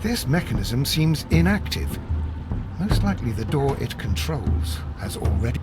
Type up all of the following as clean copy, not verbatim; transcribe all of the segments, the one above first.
This mechanism seems inactive. Most likely the door it controls has already...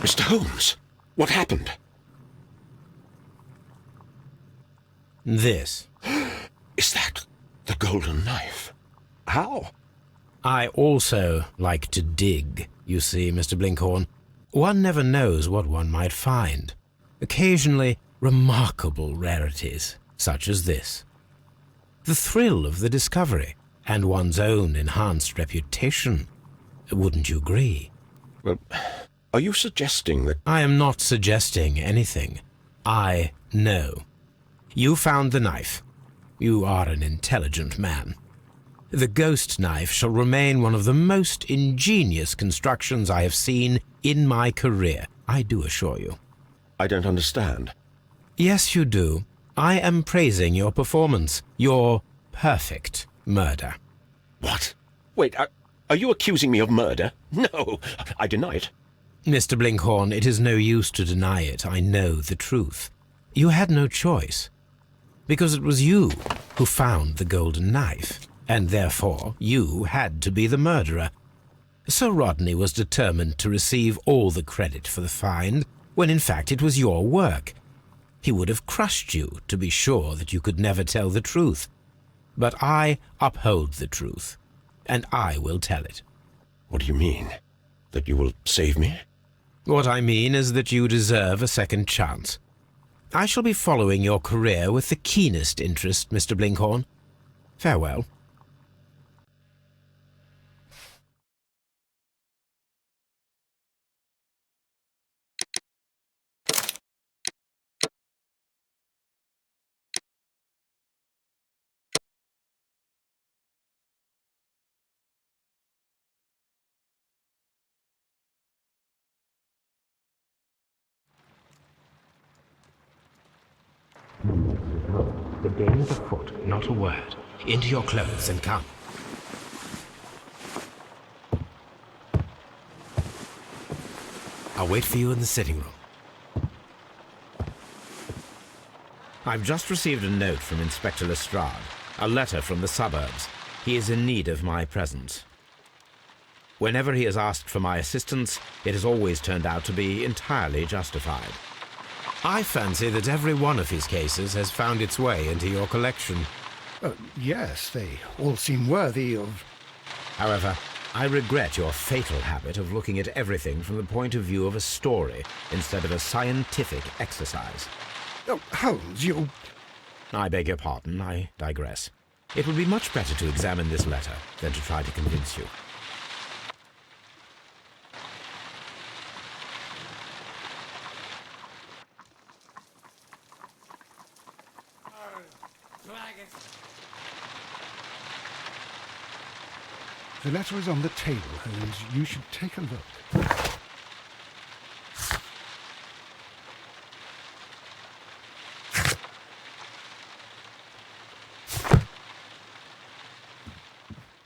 Mr. Holmes, what happened? This. Is that the golden knife? How? I also like to dig, you see, Mr. Blinkhorn. One never knows what one might find. Occasionally, remarkable rarities, such as this. The thrill of the discovery, and one's own enhanced reputation. Wouldn't you agree? Well, are you suggesting that... I am not suggesting anything. I know. You found the knife. You are an intelligent man. The ghost knife shall remain one of the most ingenious constructions I have seen in my career, I do assure you. I don't understand. Yes, you do. I am praising your performance, your perfect murder. What? Wait, are you accusing me of murder? No, I deny it. Mr. Blinkhorn, it is no use to deny it. I know the truth. You had no choice. Because it was you who found the golden knife, and therefore you had to be the murderer. Sir Rodney was determined to receive all the credit for the find, when in fact it was your work. He would have crushed you to be sure that you could never tell the truth. But I uphold the truth, and I will tell it. What do you mean? That you will save me? What I mean is that you deserve a second chance. I shall be following your career with the keenest interest, Mr. Blinkhorn. Farewell. The game is afoot, not a word. Into your clothes and come. I'll wait for you in the sitting room. I've just received a note from Inspector Lestrade, a letter from the suburbs. He is in need of my presence. Whenever he has asked for my assistance, it has always turned out to be entirely justified. I fancy that every one of his cases has found its way into your collection. Yes, they all seem worthy of... However, I regret your fatal habit of looking at everything from the point of view of a story instead of a scientific exercise. Oh, Holmes, you... I beg your pardon, I digress. It would be much better to examine this letter than to try to convince you. The letter is on the table, Holmes. You should take a look.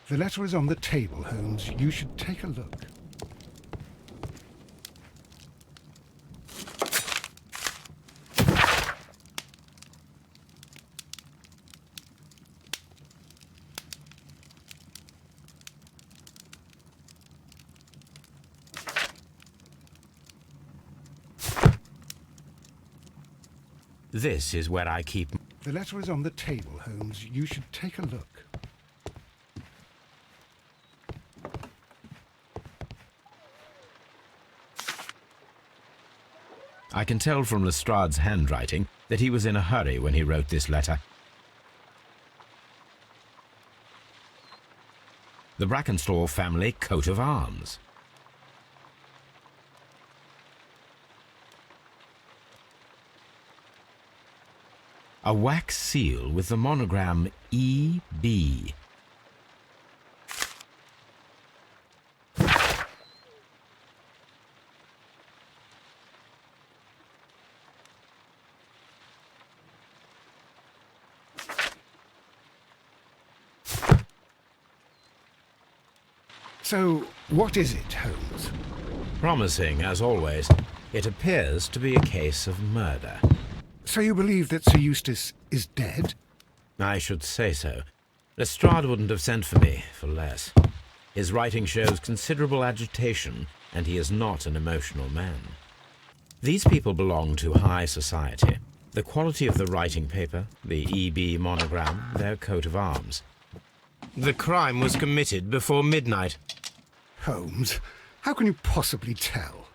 The letter is on the table, Holmes. You should take a look. This is where I keep... The letter is on the table, Holmes. You should take a look. I can tell from Lestrade's handwriting that he was in a hurry when he wrote this letter. The Brackenstall family coat of arms. A wax seal with the monogram E.B. So, what is it, Holmes? Promising, as always. It appears to be a case of murder. So you believe that Sir Eustace is dead? I should say so. Lestrade wouldn't have sent for me for less. His writing shows considerable agitation, and he is not an emotional man. These people belong to high society. The quality of the writing paper, the E.B. monogram, their coat of arms. The crime was committed before midnight. Holmes, how can you possibly tell?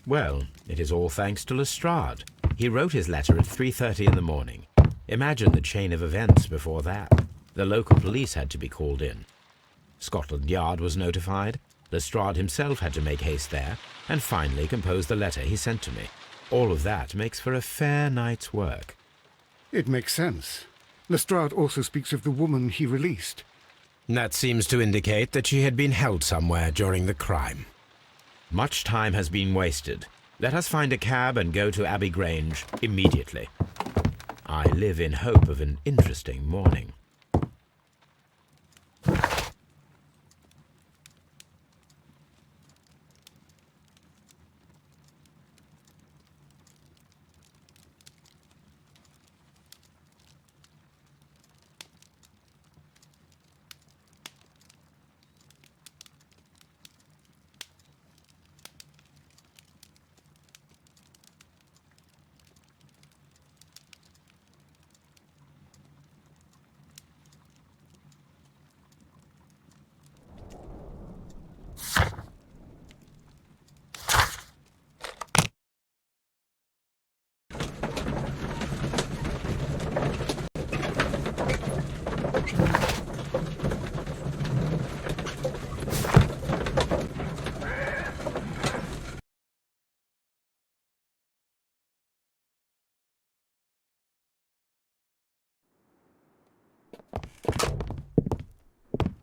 Well, it is all thanks to Lestrade. He wrote his letter at 3:30 in the morning. Imagine the chain of events before that. The local police had to be called in. Scotland Yard was notified. Lestrade himself had to make haste there, and finally compose the letter he sent to me. All of that makes for a fair night's work. It makes sense. Lestrade also speaks of the woman he released. That seems to indicate that she had been held somewhere during the crime. Much time has been wasted. Let us find a cab and go to Abbey Grange immediately. I live in hope of an interesting morning.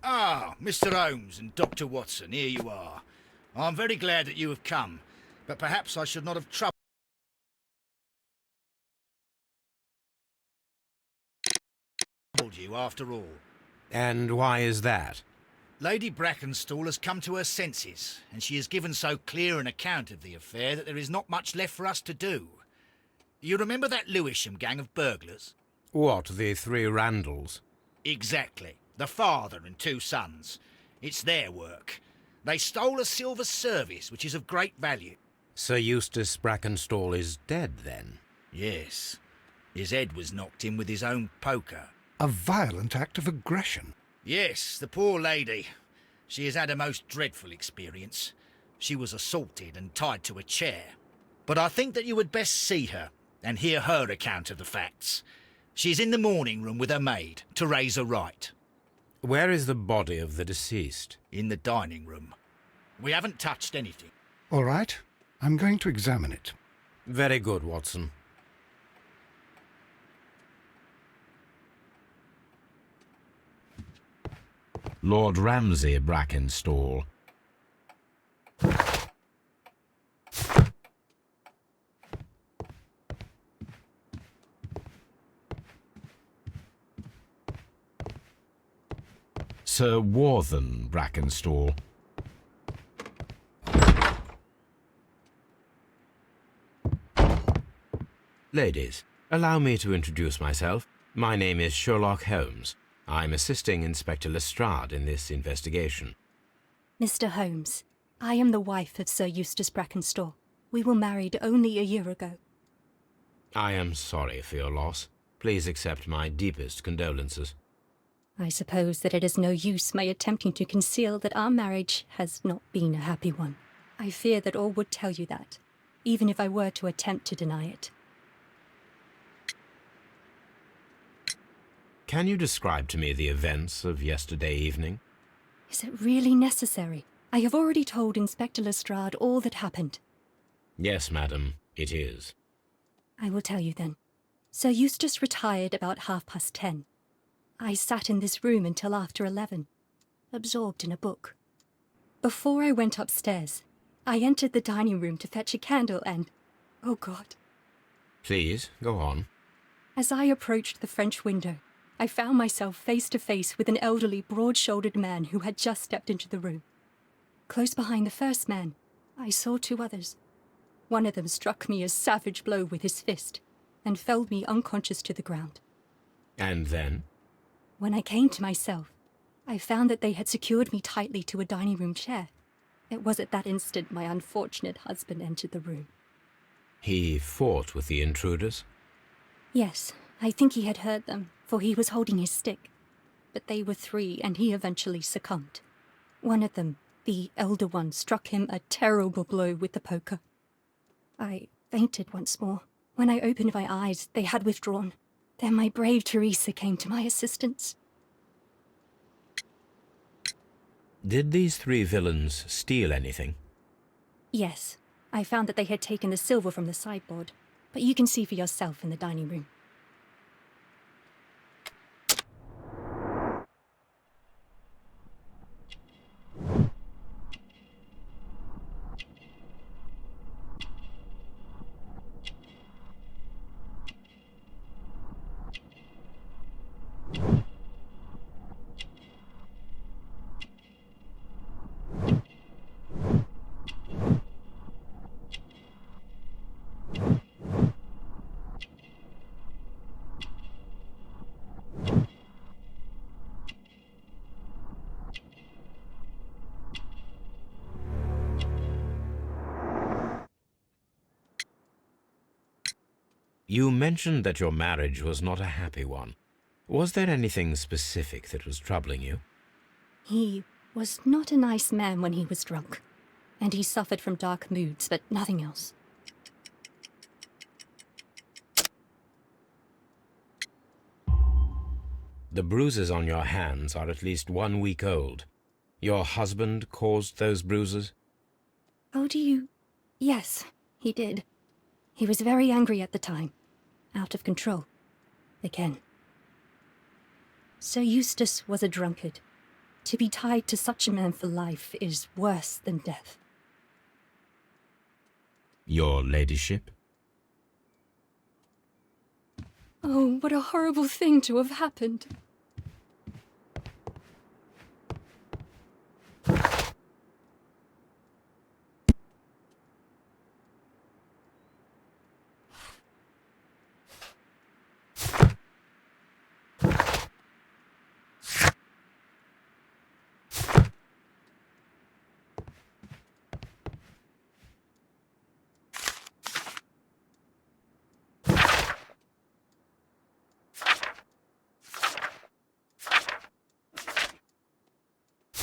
Ah, Mr. Holmes and Dr. Watson, here you are. I'm very glad that you have come, but perhaps I should not have troubled you after all. And why is that? Lady Brackenstall has come to her senses, and she has given so clear an account of the affair that there is not much left for us to do. You remember that Lewisham gang of burglars? What, the three Randalls? Exactly. The father and two sons. It's their work. They stole a silver service, which is of great value. Sir Eustace Brackenstall is dead, then? Yes. His head was knocked in with his own poker. A violent act of aggression. Yes, the poor lady. She has had a most dreadful experience. She was assaulted and tied to a chair. But I think that you would best see her and hear her account of the facts. She's in the morning room with her maid, Teresa Wright. Where is the body of the deceased? In the dining room. We haven't touched anything. All right, I'm going to examine it. Very good, Watson. Lord Ramsay Brackenstall. Sir Warthen Brackenstall. Ladies, allow me to introduce myself. My name is Sherlock Holmes. I'm assisting Inspector Lestrade in this investigation. Mr. Holmes, I am the wife of Sir Eustace Brackenstall. We were married only a year ago. I am sorry for your loss. Please accept my deepest condolences. I suppose that it is no use my attempting to conceal that our marriage has not been a happy one. I fear that all would tell you that, even if I were to attempt to deny it. Can you describe to me the events of yesterday evening? Is it really necessary? I have already told Inspector Lestrade all that happened. Yes, madam, it is. I will tell you then. Sir Eustace retired about 10:30. I sat in this room until after 11, absorbed in a book. Before I went upstairs, I entered the dining room to fetch a candle and... oh God. Please, go on. As I approached the French window, I found myself face to face with an elderly, broad-shouldered man who had just stepped into the room. Close behind the first man, I saw two others. One of them struck me a savage blow with his fist and felled me unconscious to the ground. And then? When I came to myself, I found that they had secured me tightly to a dining room chair. It was at that instant my unfortunate husband entered the room. He fought with the intruders? Yes, I think he had heard them, for he was holding his stick. But they were three, and he eventually succumbed. One of them, the elder one, struck him a terrible blow with the poker. I fainted once more. When I opened my eyes, they had withdrawn. Then my brave Teresa came to my assistance. Did these three villains steal anything? Yes, I found that they had taken the silver from the sideboard, but you can see for yourself in the dining room. You mentioned that your marriage was not a happy one. Was there anything specific that was troubling you? He was not a nice man when he was drunk, and he suffered from dark moods, but nothing else. The bruises on your hands are at least 1 week old. Your husband caused those bruises? Oh, do you... Yes, he did. He was very angry at the time. Out of control. Again. Sir Eustace was a drunkard. To be tied to such a man for life is worse than death. Your ladyship? Oh, what a horrible thing to have happened.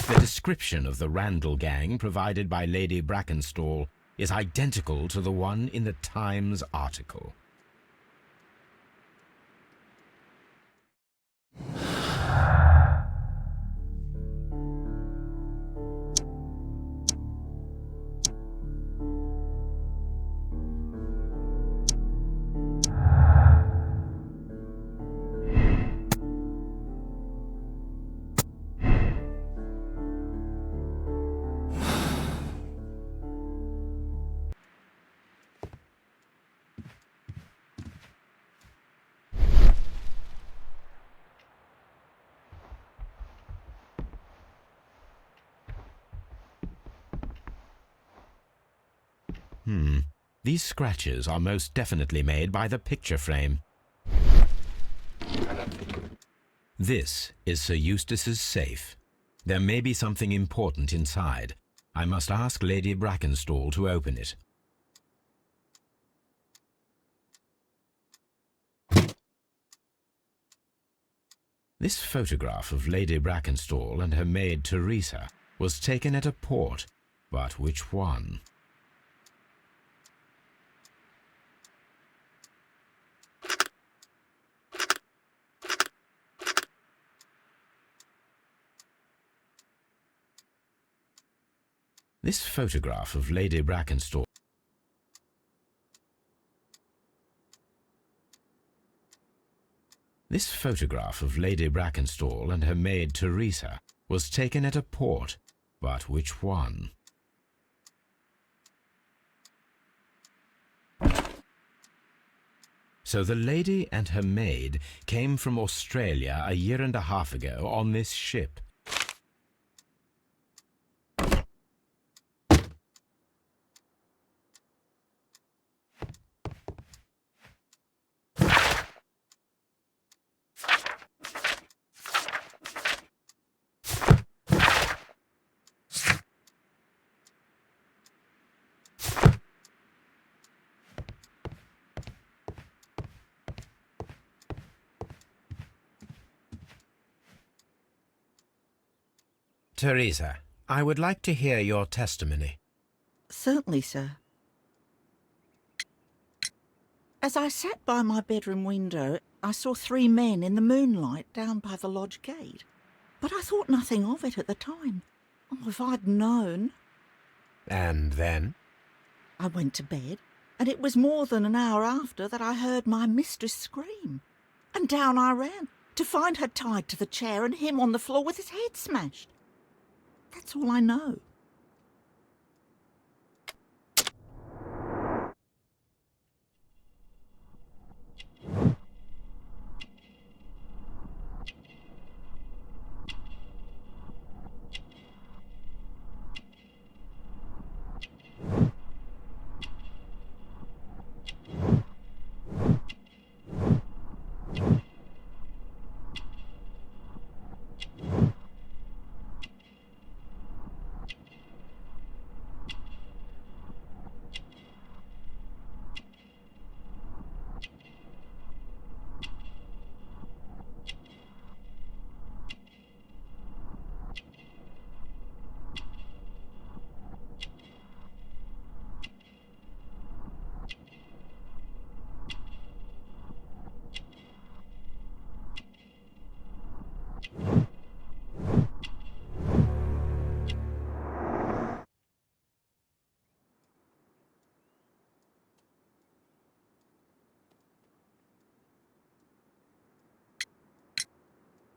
The description of the Randall gang provided by Lady Brackenstall is identical to the one in the Times article. These scratches are most definitely made by the picture frame. This is Sir Eustace's safe. There may be something important inside. I must ask Lady Brackenstall to open it. This photograph of Lady Brackenstall and her maid Teresa was taken at a port, but which one? This photograph of Lady Brackenstall and her maid Teresa was taken at a port, but which one? So the lady and her maid came from Australia a year and a half ago on this ship. Teresa, I would like to hear your testimony. Certainly, sir. As I sat by my bedroom window, I saw 3 men in the moonlight down by the lodge gate. But I thought nothing of it at the time. Oh, if I'd known. And then? I went to bed, and it was more than an hour after that I heard my mistress scream. And down I ran, to find her tied to the chair and him on the floor with his head smashed. That's all I know.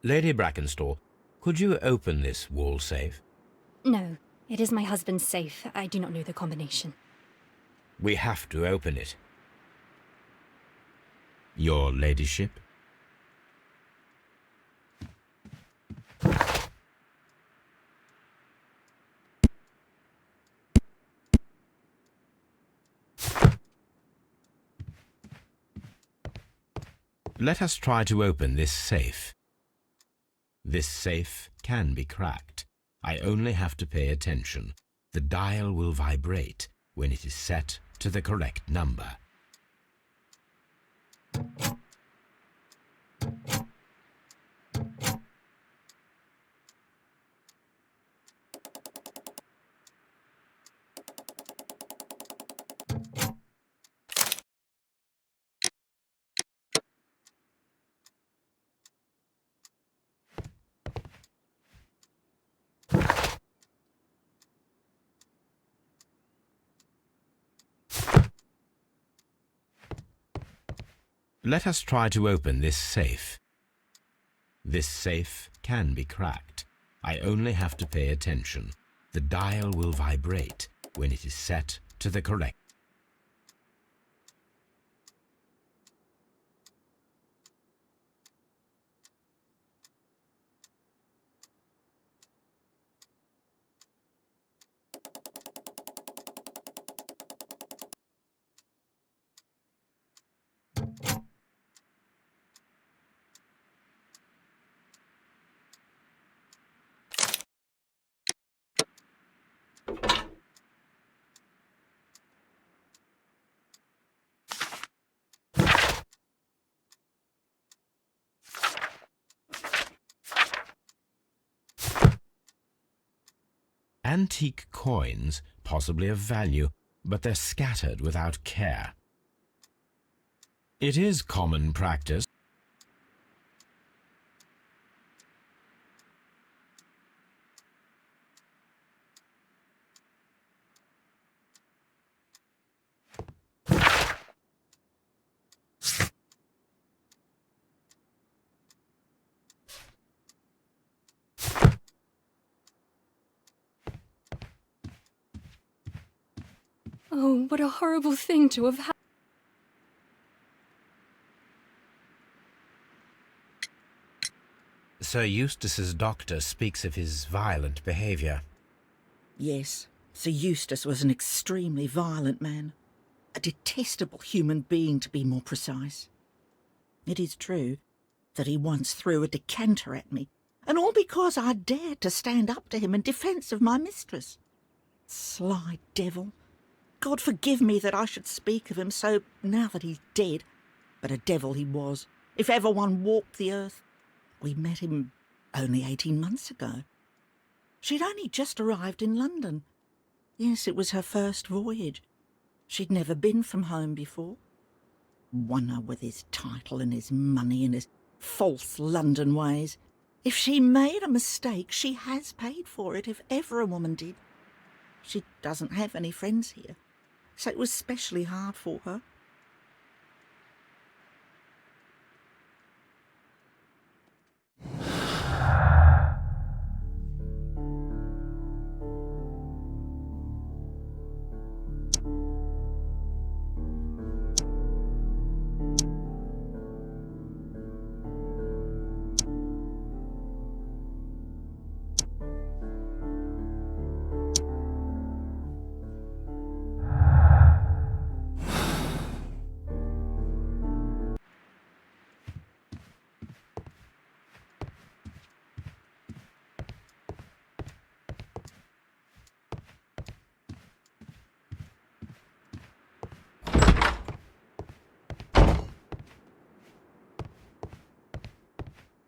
Lady Brackenstall, Could you open this wall safe? No, it is my husband's safe. I do not know the combination. We have to open it. Your ladyship? Let us try to open this safe. This safe can be cracked. I only have to pay attention. The dial will vibrate when it is set to the correct number. Let us try to open this safe. This safe can be cracked. I only have to pay attention. The dial will vibrate when it is set to the correct. Antique coins, possibly of value, but they're scattered without care. It is common practice. Oh, what a horrible thing to have happened. Sir Eustace's doctor speaks of his violent behaviour. Yes, Sir Eustace was an extremely violent man. A detestable human being, to be more precise. It is true that he once threw a decanter at me, and all because I dared to stand up to him in defence of my mistress. Sly devil. God forgive me that I should speak of him so now that he's dead, but a devil he was, if ever one walked the earth. We met him only 18 months ago. She'd only just arrived in London. Yes, it was her first voyage. She'd never been from home before. Wonder with his title and his money and his false London ways. If she made a mistake, she has paid for it, if ever a woman did. She doesn't have any friends here, so it was specially hard for her.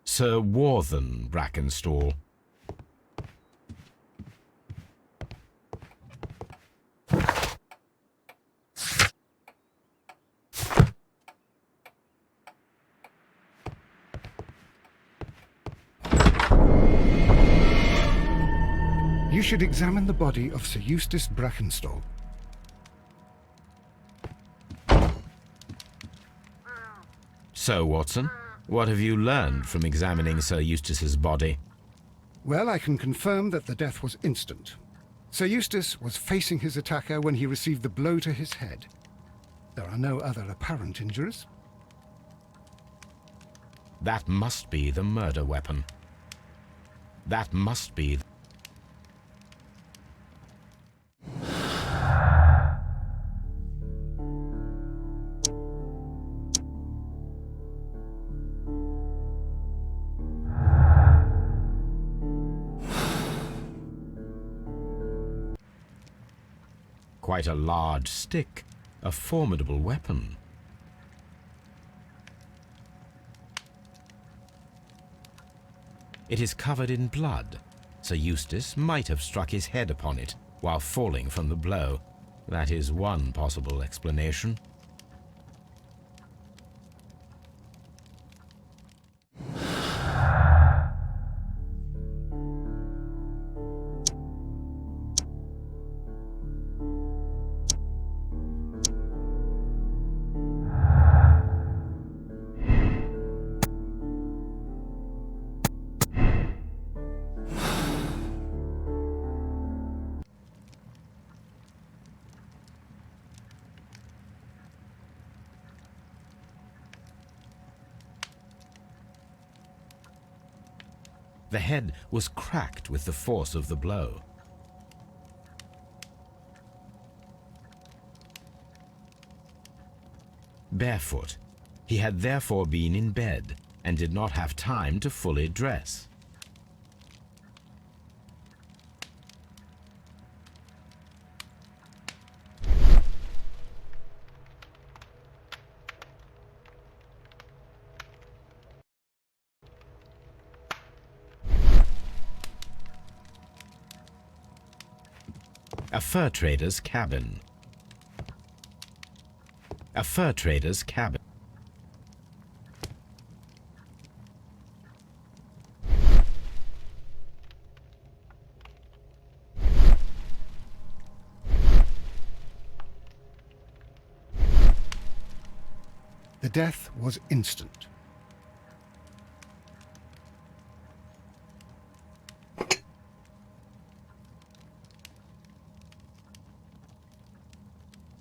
Sir Warthen Brackenstall. You should examine the body of Sir Eustace Brackenstall. So, Watson, what have you learned from examining Sir Eustace's body? Well, I can confirm that the death was instant. Sir Eustace was facing his attacker when he received the blow to his head. There are no other apparent injuries. That must be the murder weapon. That must be... Quite a large stick, a formidable weapon. It is covered in blood. Sir Eustace might have struck his head upon it while falling from the blow. That is one possible explanation. The head was cracked with the force of the blow. Barefoot, he had therefore been in bed and did not have time to fully dress. A fur trader's cabin. A fur trader's cabin. The death was instant.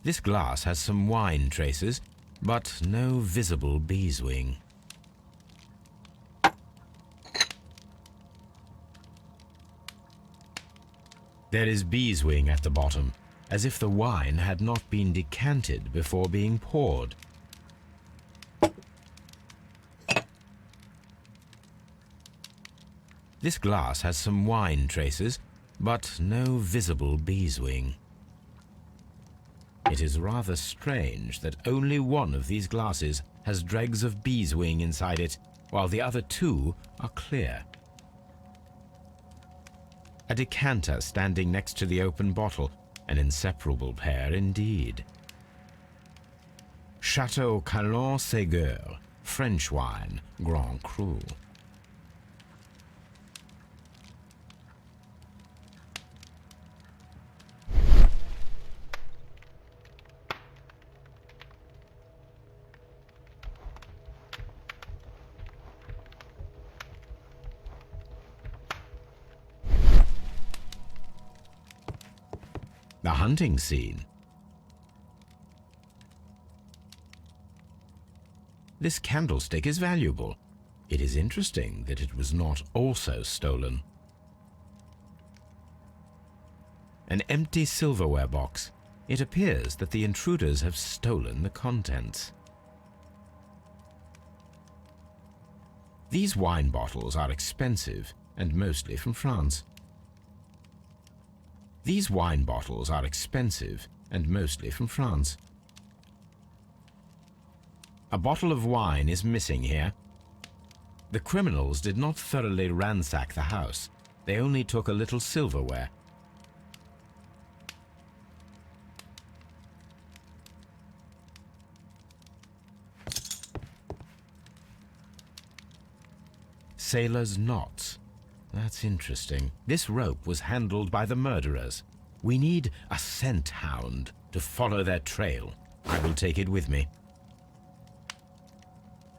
This glass has some wine traces, but no visible beeswing. There is beeswing at the bottom, as if the wine had not been decanted before being poured. This glass has some wine traces, but no visible beeswing. It is rather strange that only one of these glasses has dregs of beeswing inside it, while the other two are clear. A decanter standing next to the open bottle, an inseparable pair indeed. Chateau Calon-Ségur, French wine, Grand Cru. The hunting scene. This candlestick is valuable. It is interesting that it was not also stolen. An empty silverware box. It appears that the intruders have stolen the contents. These wine bottles are expensive and mostly from France. These wine bottles are expensive and mostly from France. A bottle of wine is missing here. The criminals did not thoroughly ransack the house. They only took a little silverware. Sailor's knots. That's interesting. This rope was handled by the murderers. We need a scent hound to follow their trail. I will take it with me.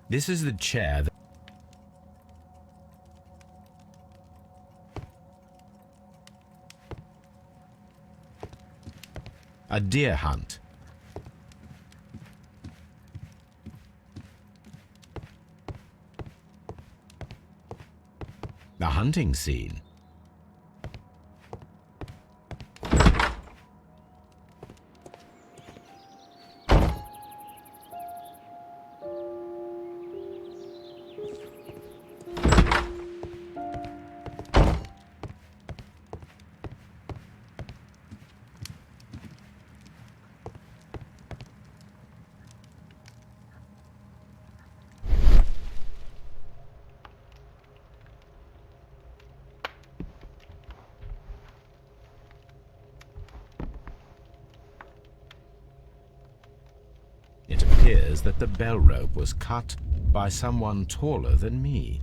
This is the chair A deer hunt. The hunting scene. It appears that the bell rope was cut by someone taller than me.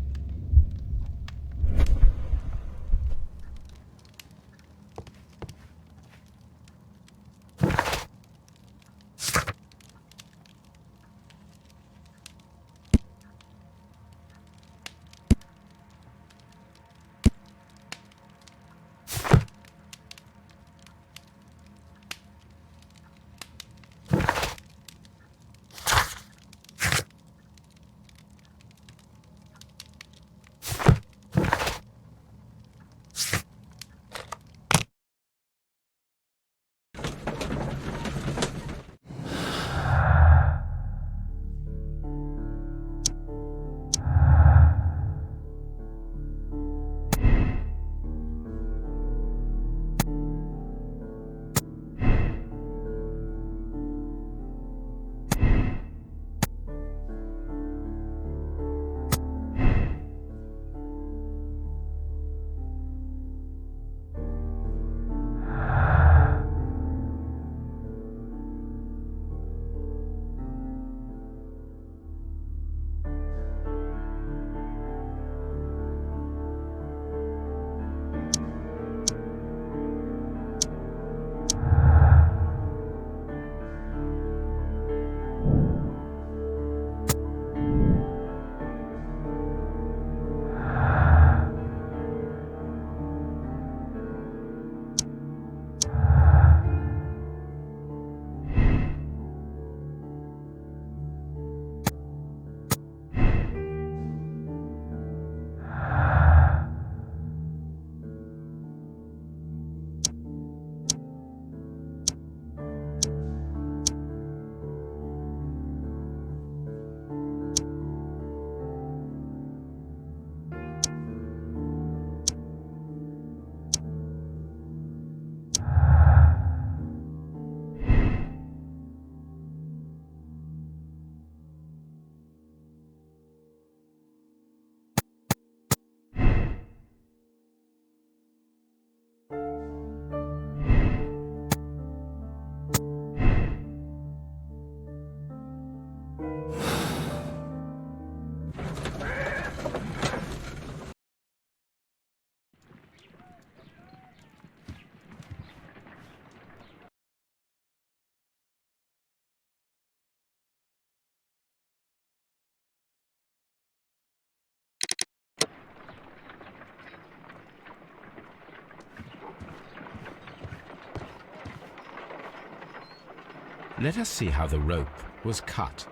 Let us see how the rope was cut.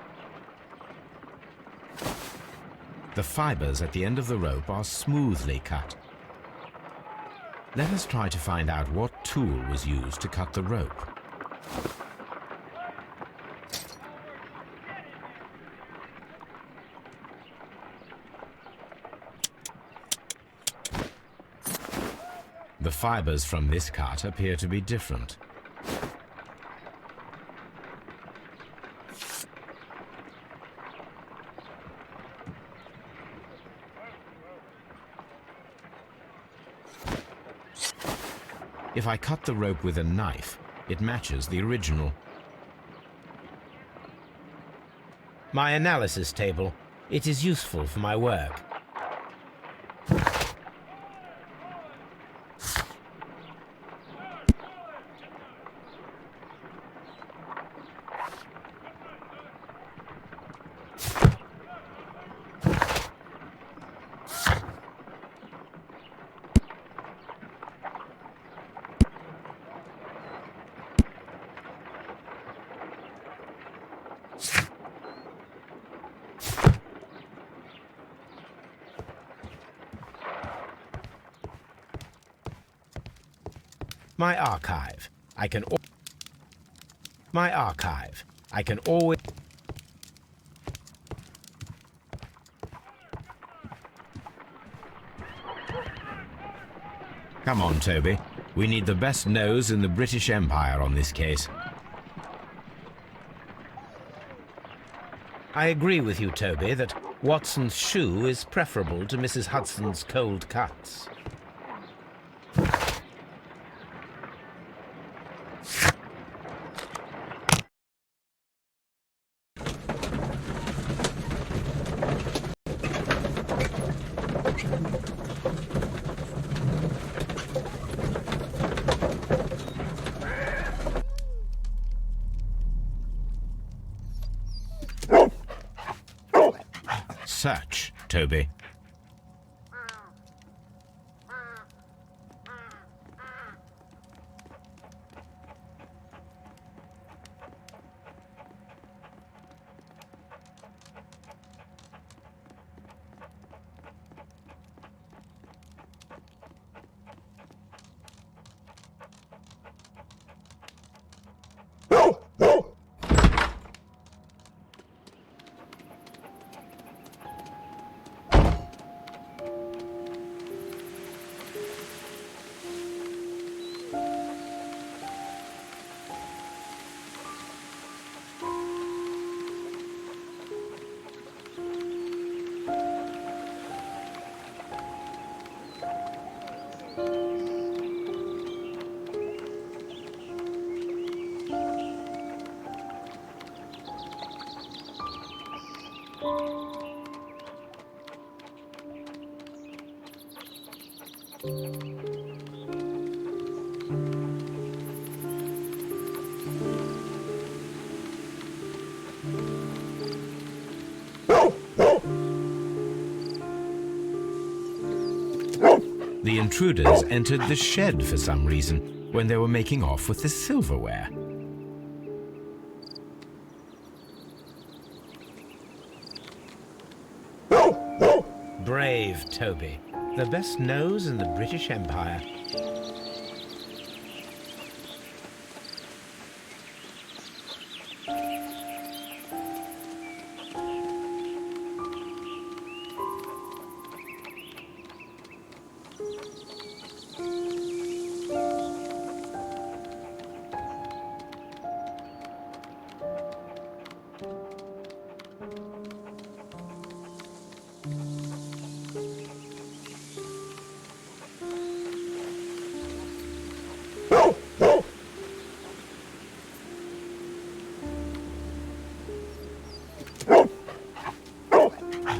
The fibers at the end of the rope are smoothly cut. Let us try to find out what tool was used to cut the rope. The fibers from this cut appear to be different. If I cut the rope with a knife, it matches the original. My analysis table. It is useful for my work. My archive. My archive. I can always... Come on, Toby. We need the best nose in the British Empire on this case. I agree with you, Toby, that Watson's shoe is preferable to Mrs. Hudson's cold cuts. Search, Toby. The intruders entered the shed for some reason when they were making off with the silverware. Brave Toby, the best nose in the British Empire.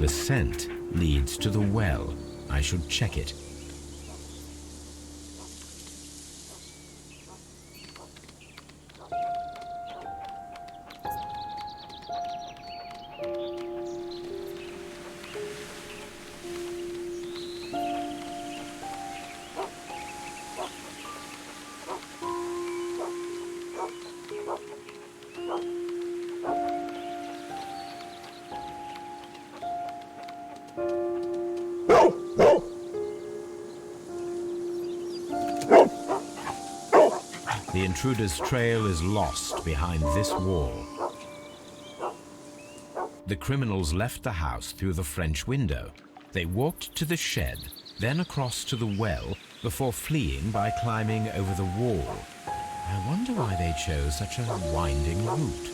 The scent leads to the well. I should check it. The intruder's trail is lost behind this wall. The criminals left the house through the French window. They walked to the shed, then across to the well, before fleeing by climbing over the wall. I wonder why they chose such a winding route.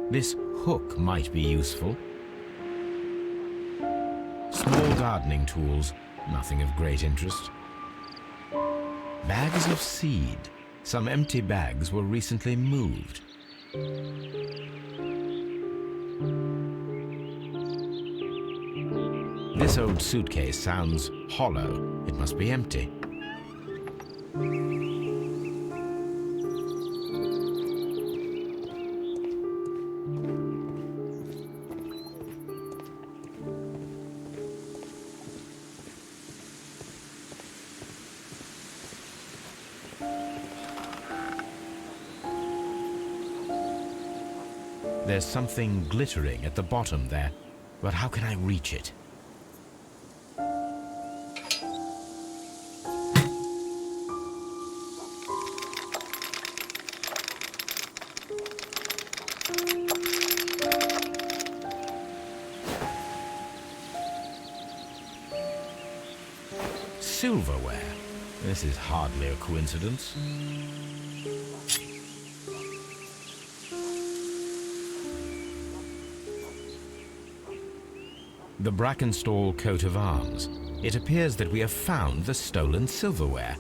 This hook might be useful. Small gardening tools, nothing of great interest. Bags of seed. Some empty bags were recently moved. This old suitcase sounds hollow. It must be empty. there's something glittering at the bottom there, but how can I reach it? Silverware. This is hardly a coincidence. The Brackenstall coat of arms. It appears that we have found the stolen silverware.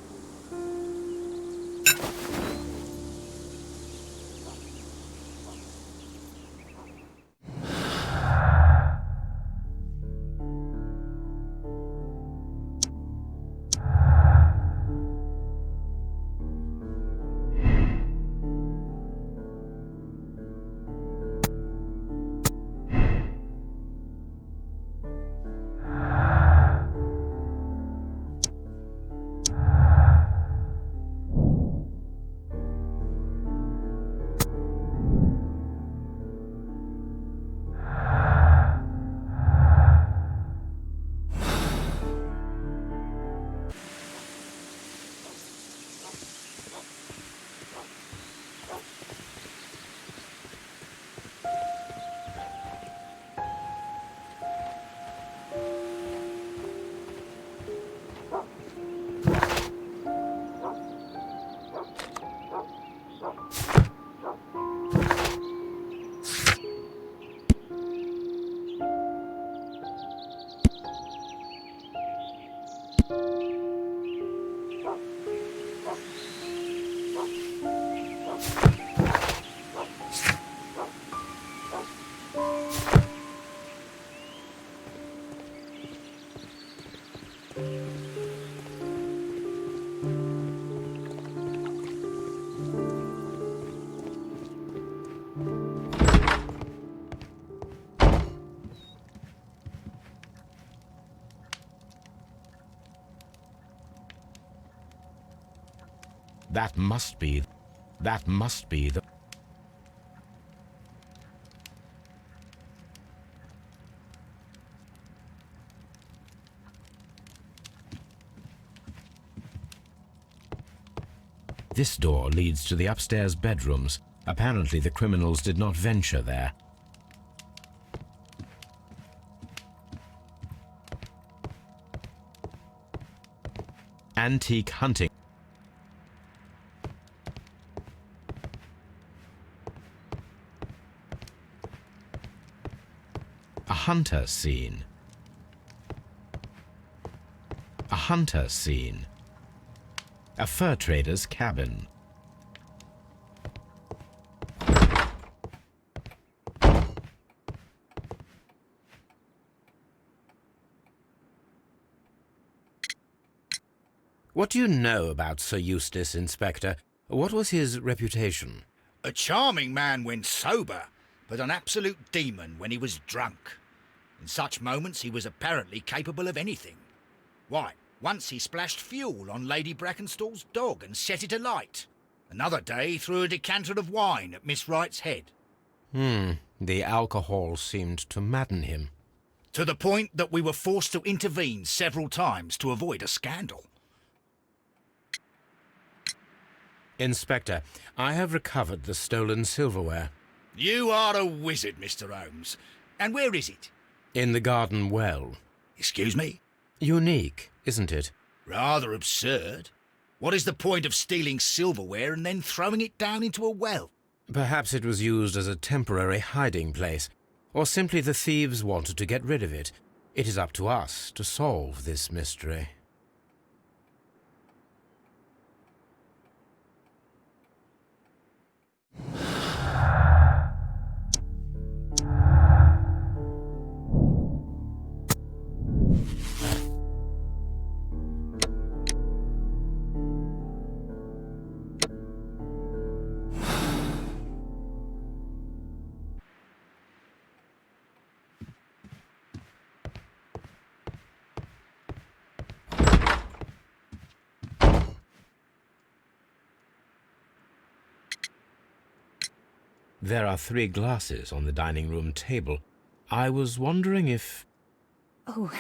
That must be the... This door leads to the upstairs bedrooms. Apparently the criminals did not venture there. Antique hunting. A hunter scene. A hunter scene. A fur trader's cabin. What do you know about Sir Eustace, Inspector? What was his reputation? A charming man when sober, but an absolute demon when he was drunk. In such moments he was apparently capable of anything. Why, once he splashed fuel on Lady Brackenstall's dog and set it alight. Another day he threw a decanter of wine at Miss Wright's head. The alcohol seemed to madden him. To the point that we were forced to intervene several times to avoid a scandal. Inspector, I have recovered the stolen silverware. You are a wizard, Mr. Holmes. And where is it? In the garden well. Excuse me? Unique, isn't it? Rather absurd. What is the point of stealing silverware and then throwing it down into a well? Perhaps it was used as a temporary hiding place, or simply the thieves wanted to get rid of it. It is up to us to solve this mystery. There are 3 glasses on the dining room table. I was wondering if... Oh,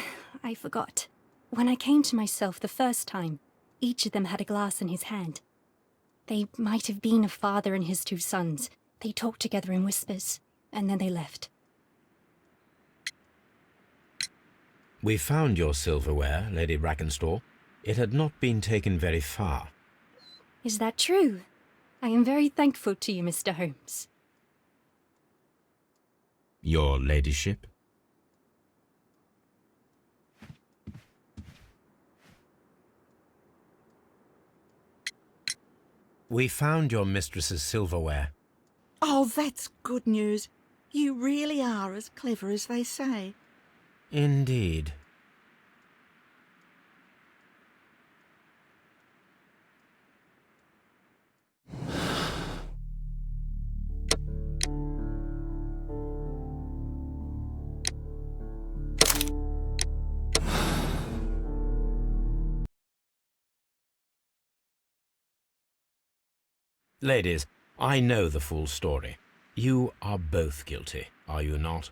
I forgot. When I came to myself the first time, each of them had a glass in his hand. They might have been a father and his 2 sons. They talked together in whispers, and then they left. We found your silverware, Lady Brackenstall. It had not been taken very far. Is that true? I am very thankful to you, Mr. Holmes. Your ladyship? We found your mistress's silverware. Oh, that's good news. You really are as clever as they say. Indeed. Ladies, I know the full story. You are both guilty, are you not?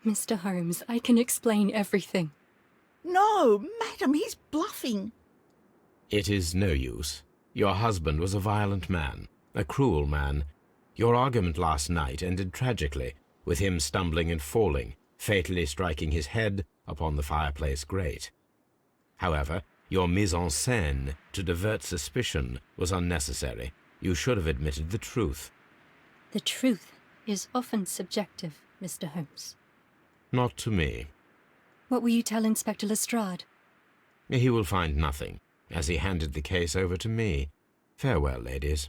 Mr. Holmes, I can explain everything. No, madam, he's bluffing. It is no use. Your husband was a violent man, a cruel man. Your argument last night ended tragically, with him stumbling and falling, fatally striking his head upon the fireplace grate. However, your mise en scène to divert suspicion was unnecessary. You should have admitted the truth. The truth is often subjective, Mr. Holmes. Not to me. What will you tell Inspector Lestrade? He will find nothing, as he handed the case over to me. Farewell, ladies.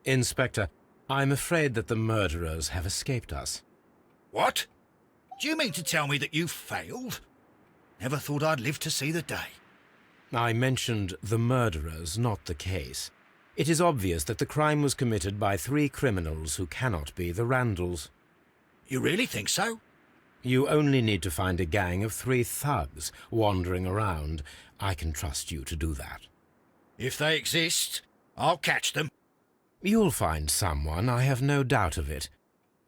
Inspector, I'm afraid that the murderers have escaped us. What? Do you mean to tell me that you failed? Never thought I'd live to see the day. I mentioned the murderers, not the case. It is obvious that the crime was committed by 3 criminals who cannot be the Randalls. You really think so? You only need to find a gang of 3 thugs wandering around. I can trust you to do that. If they exist, I'll catch them. You'll find someone, I have no doubt of it.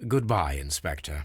Goodbye, Inspector.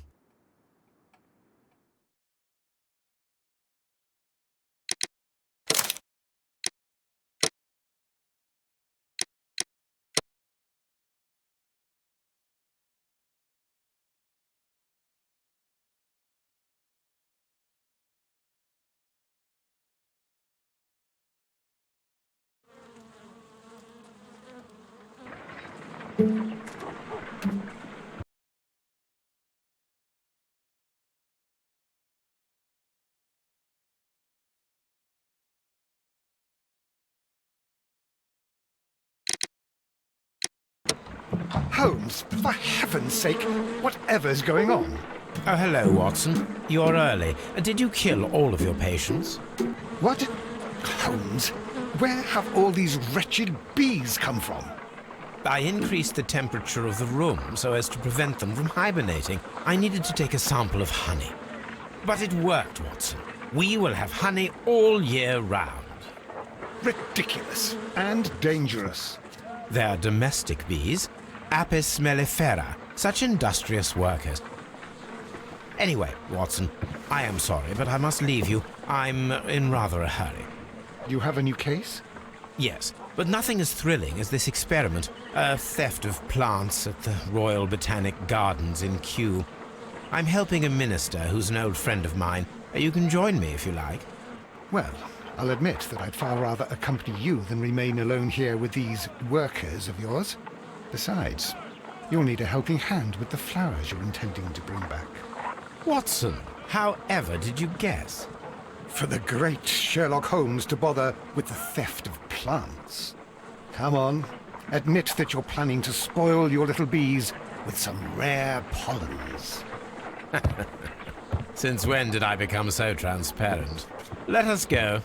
Holmes, for heaven's sake, whatever's going on? Oh, hello, Watson. You're early. Did you kill all of your patients? What? Holmes, where have all these wretched bees come from? I increased the temperature of the room so as to prevent them from hibernating. I needed to take a sample of honey. But it worked, Watson. We will have honey all year round. Ridiculous and dangerous. They're domestic bees, Apis mellifera, such industrious workers. Anyway, Watson, I am sorry, but I must leave you. I'm in rather a hurry. You have a new case? Yes, but nothing as thrilling as this experiment. A theft of plants at the Royal Botanic Gardens in Kew. I'm helping a minister who's an old friend of mine. You can join me if you like. Well, I'll admit that I'd far rather accompany you than remain alone here with these workers of yours. Besides, you'll need a helping hand with the flowers you're intending to bring back. Watson, however did you guess? For the great Sherlock Holmes to bother with the theft of plants. Come on, admit that you're planning to spoil your little bees with some rare pollens. Since when did I become so transparent? Let us go.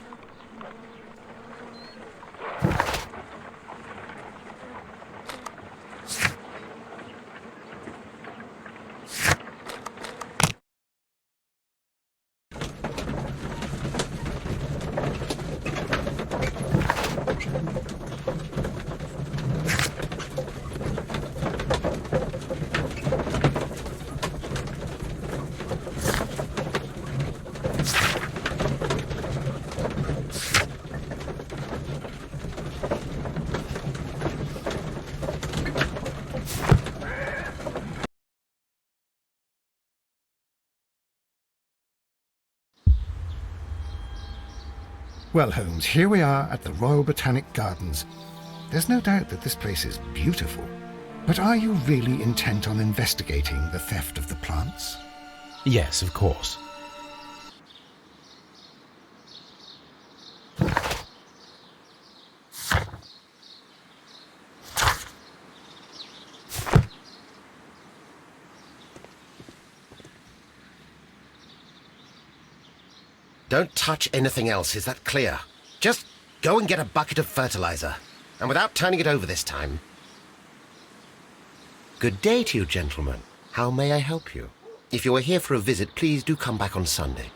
Well, Holmes, here we are at the Royal Botanic Gardens. There's no doubt that this place is beautiful. But are you really intent on investigating the theft of the plants? Yes, of course. Don't touch anything else, is that clear? Just go and get a bucket of fertilizer, and without turning it over this time. Good day to you, gentlemen. How may I help you? If you are here for a visit, please do come back on Sunday.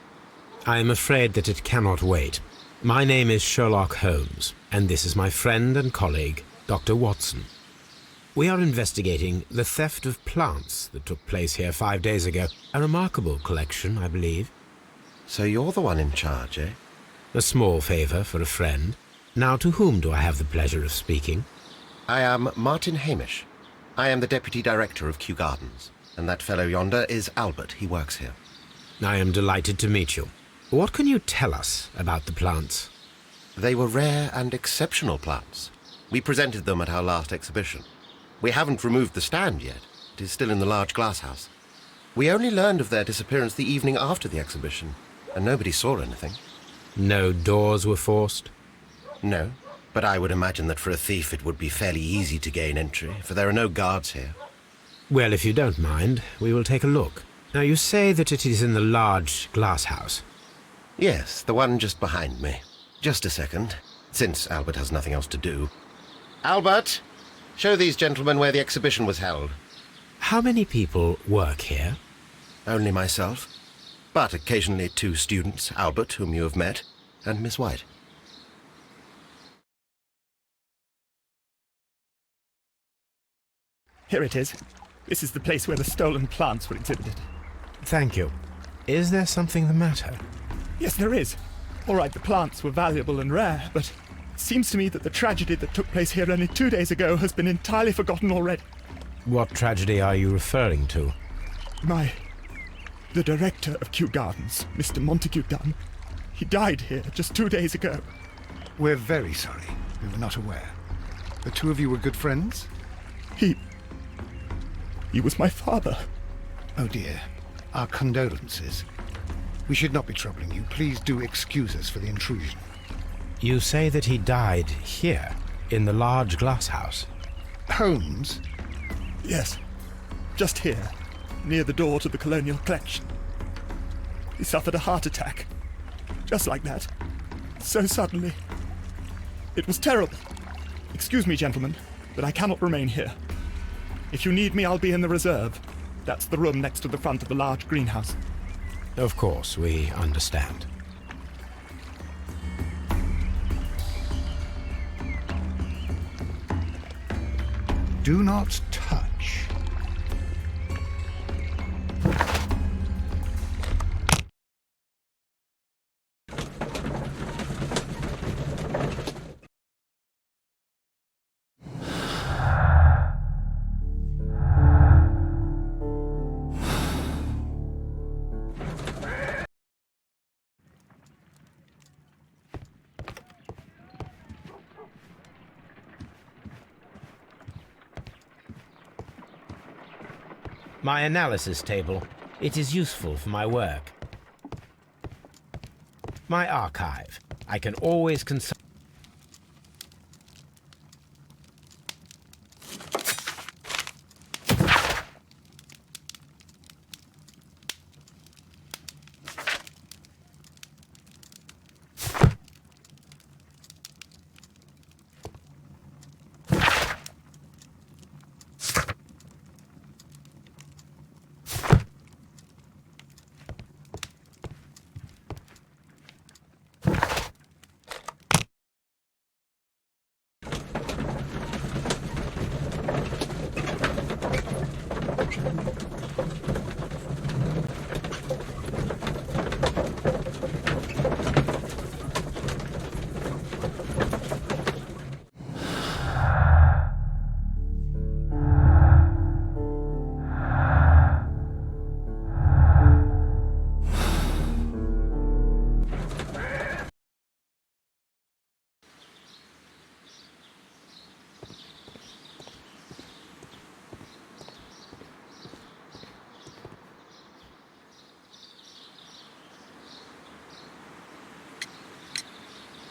I am afraid that it cannot wait. My name is Sherlock Holmes, and this is my friend and colleague, Dr. Watson. We are investigating the theft of plants that took place here 5 days ago. A remarkable collection, I believe. So you're the one in charge, eh? A small favour for a friend. Now, to whom do I have the pleasure of speaking? I am Martin Hamish. I am the Deputy Director of Kew Gardens, and that fellow yonder is Albert. He works here. I am delighted to meet you. What can you tell us about the plants? They were rare and exceptional plants. We presented them at our last exhibition. We haven't removed the stand yet. It is still in the large glass house. We only learned of their disappearance the evening after the exhibition, and nobody saw anything. No doors were forced? No, but I would imagine that for a thief it would be fairly easy to gain entry, for there are no guards here. Well, if you don't mind, we will take a look. Now, you say that it is in the large glass house. Yes, the one just behind me. Just a second, since Albert has nothing else to do. Albert, show these gentlemen where the exhibition was held. How many people work here? Only myself, but occasionally 2 students, Albert, whom you have met, and Miss White. Here it is. This is the place where the stolen plants were exhibited. Thank you. Is there something the matter? Yes, there is. All right, the plants were valuable and rare, but it seems to me that the tragedy that took place here only 2 days ago has been entirely forgotten already. What tragedy are you referring to? The director of Kew Gardens, Mr. Montague Dunn, he died here just 2 days ago. We're very sorry. We were not aware. The two of you were good friends? He was my father. Oh dear. Our condolences. We should not be troubling you. Please do excuse us for the intrusion. You say that he died here, in the large glass house. Holmes? Yes, just here, near the door to the colonial collection. He suffered a heart attack, just like that, so suddenly. It was terrible. Excuse me, gentlemen, but I cannot remain here. If you need me, I'll be in the reserve. That's the room next to the front of the large greenhouse. Of course, we understand. Do not touch. My analysis table. It is useful for my work. My archive. I can always consult.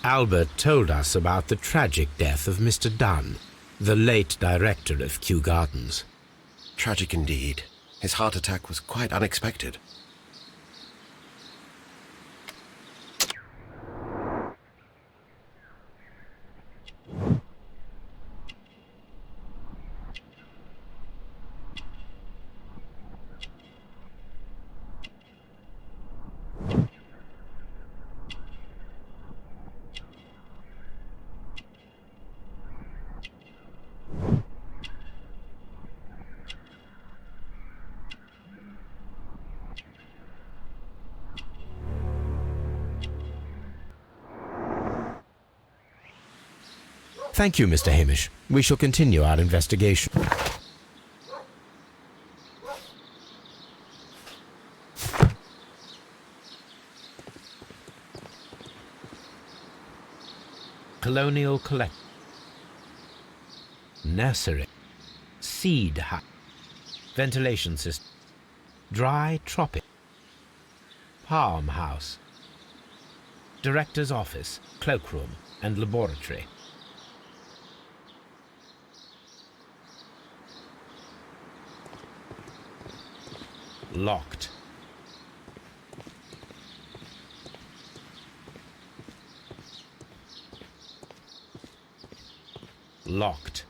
Albert told us about the tragic death of Mr. Dunn, the late director of Kew Gardens. Tragic indeed. His heart attack was quite unexpected. Thank you, Mr. Hamish. We shall continue our investigation. Colonial Collect. Nursery. Seed hut. Ventilation system. Dry tropic. Palm house. Director's office, cloakroom, and laboratory. Locked. Locked.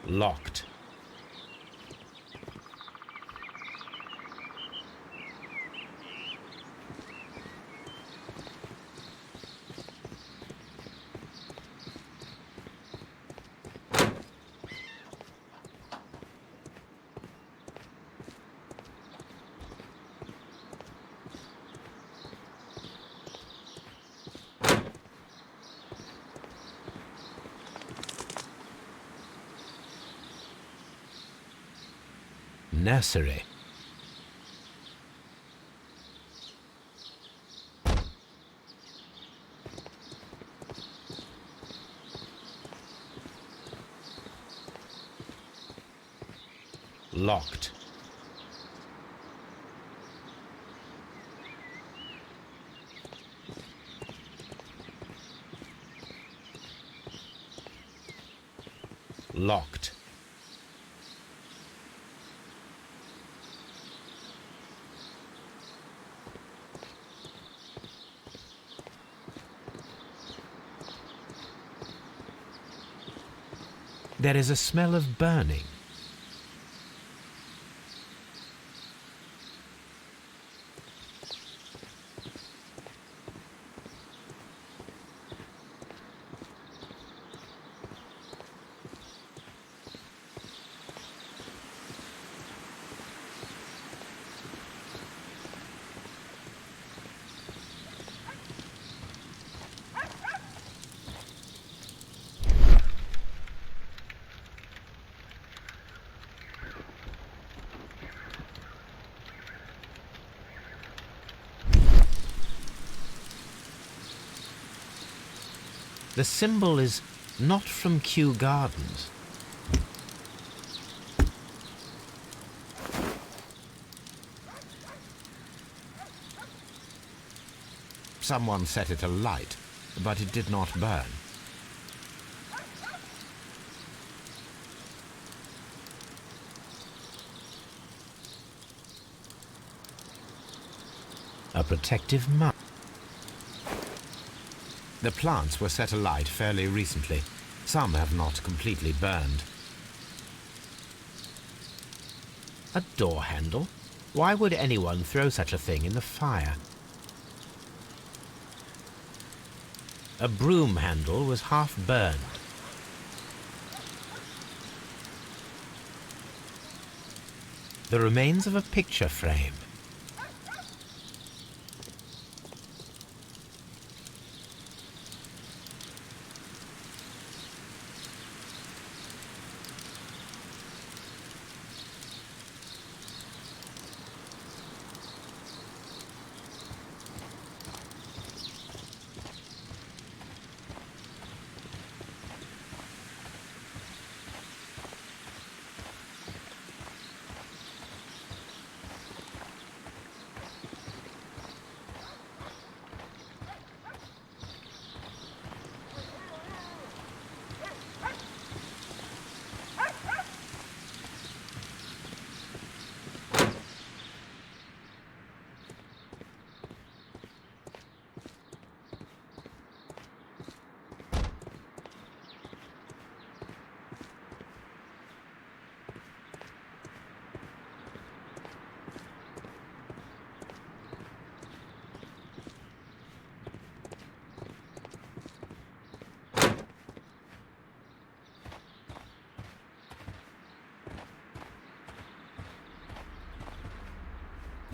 Locked. Nursery. Locked. Locked. There is a smell of burning. The symbol is not from Kew Gardens. Someone set it alight, but it did not burn. A protective mark. The plants were set alight fairly recently. Some have not completely burned. A door handle? Why would anyone throw such a thing in the fire? A broom handle was half burned. The remains of a picture frame.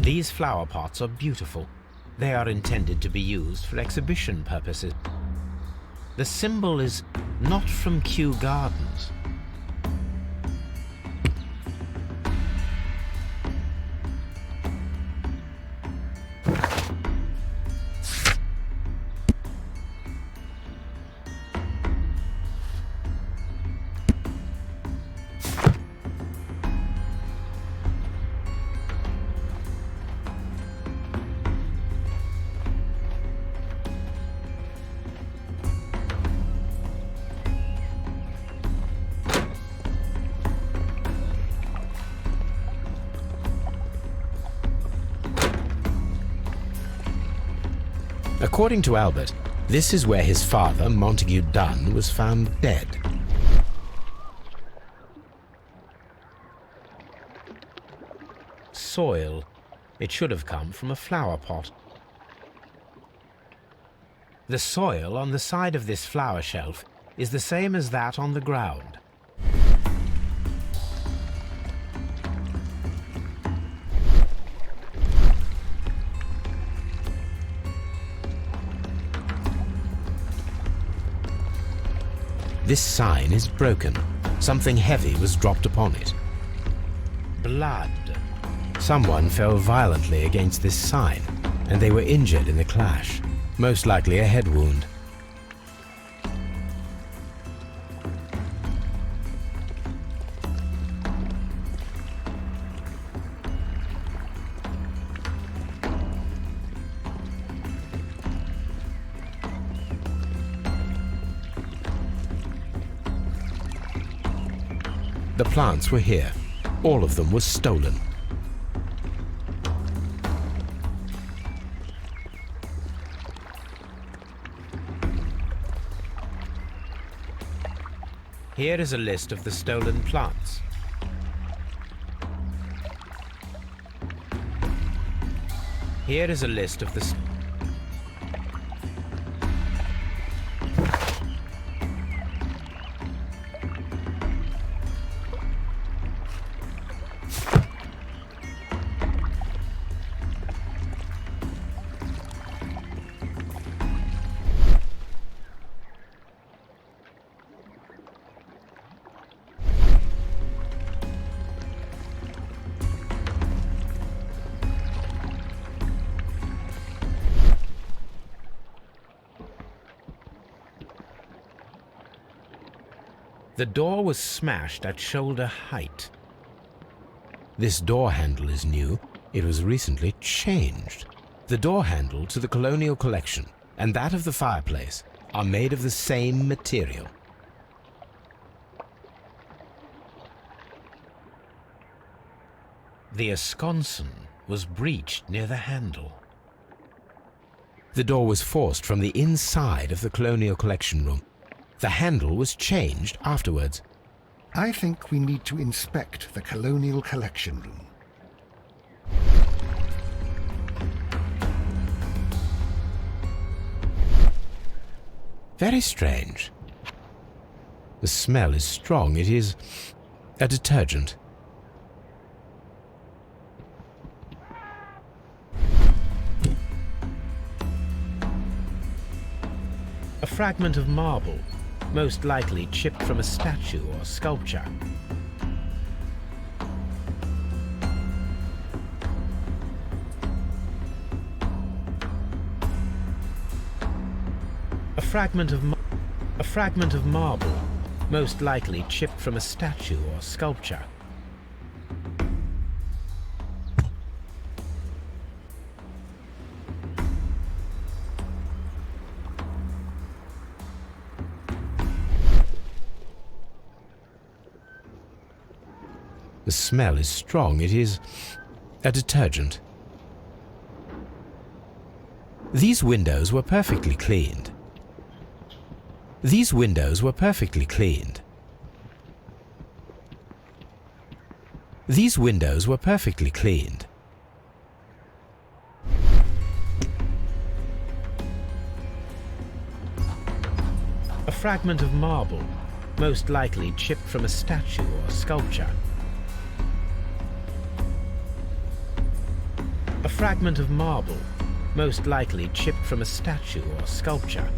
These flower pots are beautiful. They are intended to be used for exhibition purposes. The symbol is not from Kew Gardens. According to Albert, this is where his father, Montague Dunn, was found dead. Soil. It should have come from a flower pot. The soil on the side of this flower shelf is the same as that on the ground. This sign is broken. Something heavy was dropped upon it. Blood. Someone fell violently against this sign, and they were injured in the clash, most likely a head wound. The plants were here. All of them were stolen. Here is a list of the stolen plants. Here is a list of the The door was smashed at shoulder height. This door handle is new. It was recently changed. The door handle to the Colonial Collection and that of the fireplace are made of the same material. The esconsson was breached near the handle. The door was forced from the inside of the Colonial Collection room. The handle was changed afterwards. I think we need to inspect the Colonial Collection room. Very strange. The smell is strong. It is a detergent. A fragment of marble, most likely chipped from a statue or sculpture. A fragment of marble, most likely chipped from a statue or sculpture. The smell is strong. It is a detergent. These windows were perfectly cleaned. These windows were perfectly cleaned. These windows were perfectly cleaned. A fragment of marble, most likely chipped from a statue or sculpture. fragment of marble, most likely chipped from a statue or sculpture.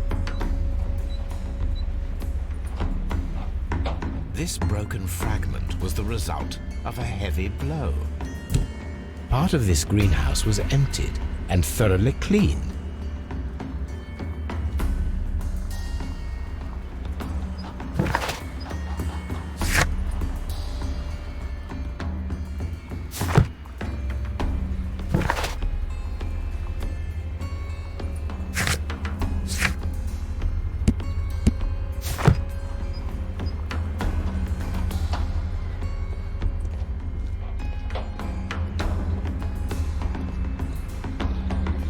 This broken fragment was the result of a heavy blow. Part of this greenhouse was emptied and thoroughly cleaned.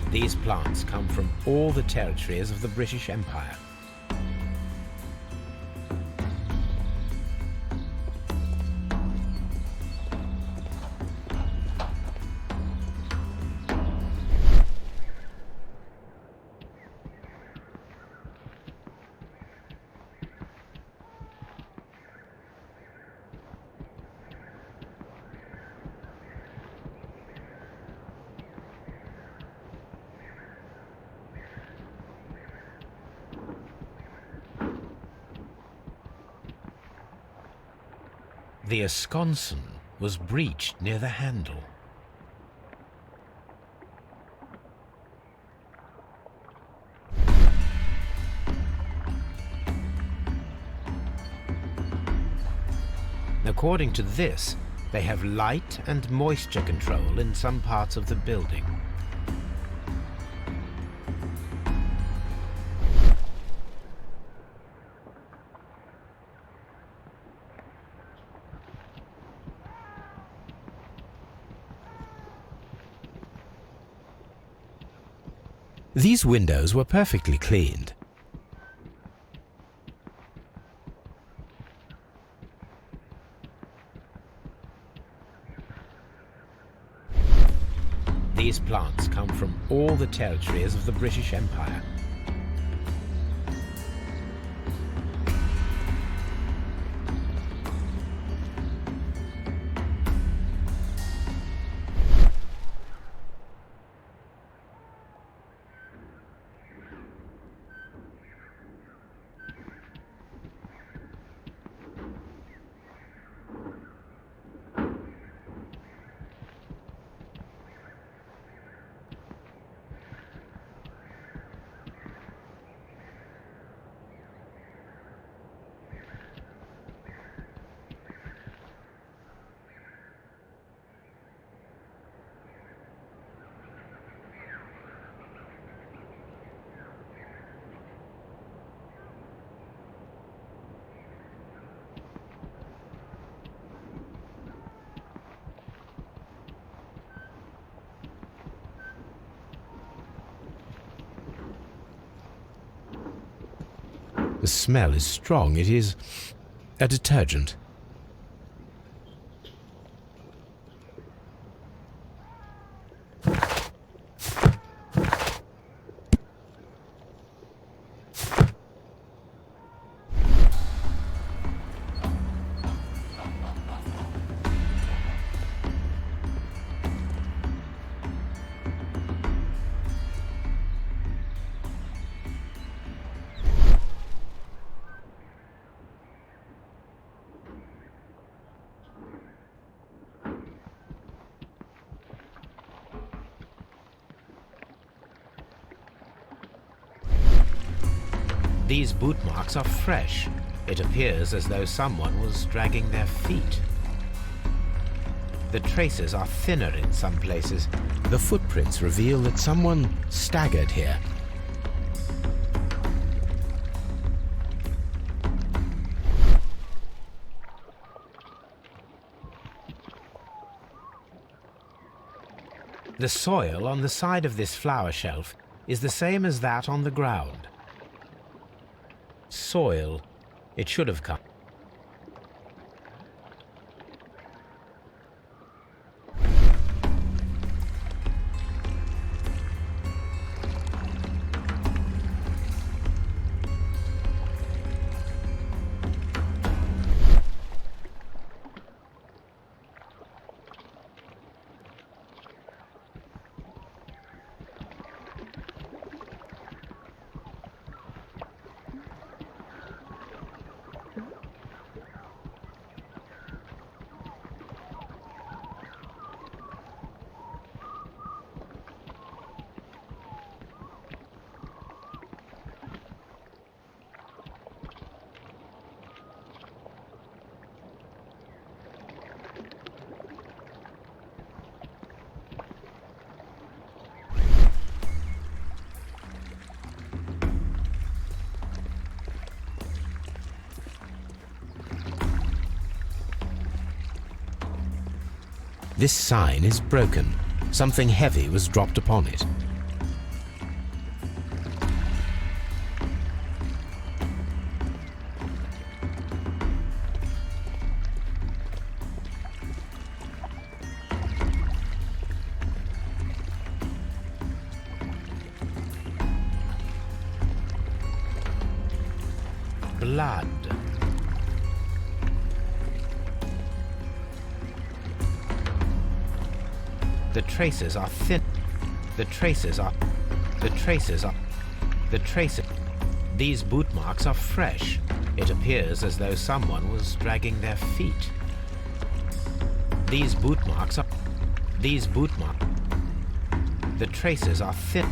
These plants come from all the territories of the British Empire. The esconson was breached near the handle. According to this, they have light and moisture control in some parts of the building. These windows were perfectly cleaned. These plants come from all the territories of the British Empire. The smell is strong. It is a detergent. These boot marks are fresh. It appears as though someone was dragging their feet. The traces are thinner in some places. The footprints reveal that someone staggered here. The soil on the side of this flower shelf is the same as that on the ground. Soil. It should have come. This sign is broken. Something heavy was dropped upon it. Blood. The traces are thin. The traces. These boot marks are fresh. It appears as though someone was dragging their feet. The traces are thin.